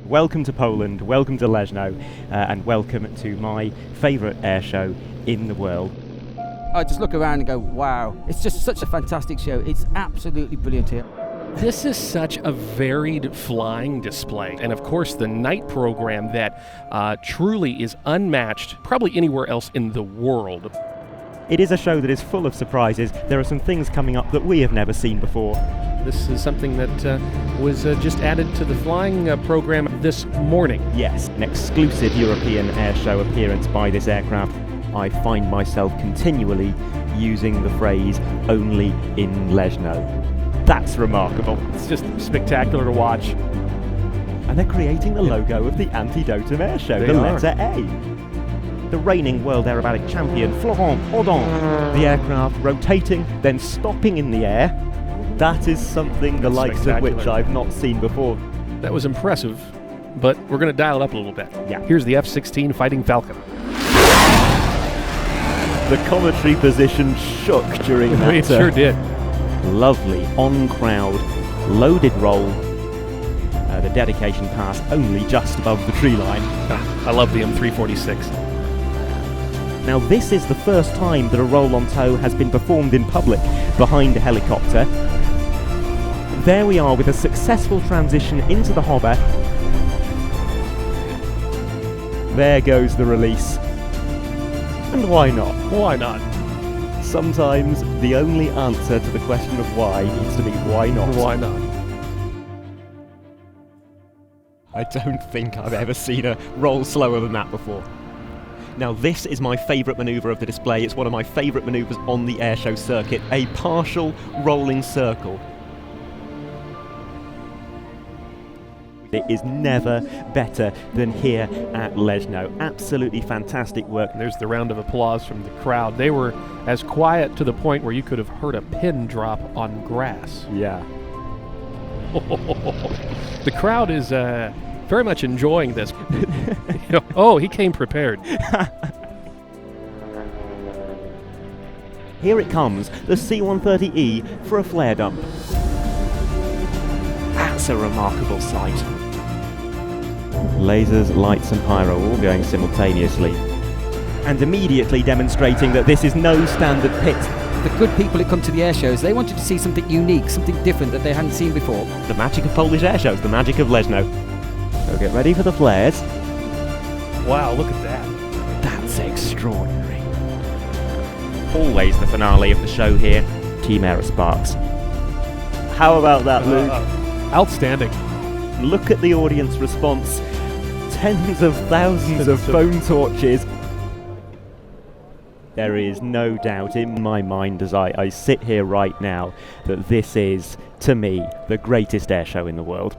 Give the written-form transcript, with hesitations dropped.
Welcome to Poland, welcome to Leszno, and welcome to my favourite air show in the world. I just look around and go, wow, it's just such a fantastic show. It's absolutely brilliant here. This is such a varied flying display, and of course the night program that truly is unmatched probably anywhere else in the world. It is a show that is full of surprises. There are some things coming up that we have never seen before. This is something that was just added to the flying program this morning. Yes, an exclusive European air show appearance by this aircraft. I find myself continually using the phrase, only in Leszno. That's remarkable. It's just spectacular to watch. And they're creating the logo of the Antidotum Airshow, the letter A. The reigning world aerobatic champion, Florent Audin. The aircraft rotating, then stopping in the air. That is something the likes of which I've not seen before. That was impressive, but we're going to dial it up a little bit. Yeah. Here's the F-16 Fighting Falcon. The commentary position shook during that. It sure did. Lovely on-crowd, loaded roll. The dedication pass only just above the tree line. I love the M346. Now this is the first time that a roll on tow has been performed in public behind a helicopter. There we are with a successful transition into the hover. There goes the release. And why not? Why not? Sometimes the only answer to the question of why needs to be why not. Why not? I don't think I've ever seen a roll slower than that before. Now this is my favourite manoeuvre of the display. It's one of my favourite manoeuvres on the airshow circuit, a partial rolling circle. It is never better than here at Leszno. Absolutely fantastic work. There's the round of applause from the crowd. They were as quiet to the point where you could have heard a pin drop on grass. Yeah. The crowd is very much enjoying this. Oh, he came prepared. Here it comes, the C-130E for a flare dump. That's a remarkable sight. Lasers, lights and pyro all going simultaneously. And immediately demonstrating that this is no standard pit. The good people who come to the air shows, they wanted to see something unique, something different that they hadn't seen before. The magic of Polish air shows, the magic of Leszno. So get ready for the flares. Wow, look at that. That's extraordinary. Always the finale of the show here, Team Aerosparx. How about that, Luke? Outstanding. Look at the audience response. Tens of thousands of phone torches. There is no doubt in my mind as I sit here right now that this is, to me, the greatest air show in the world.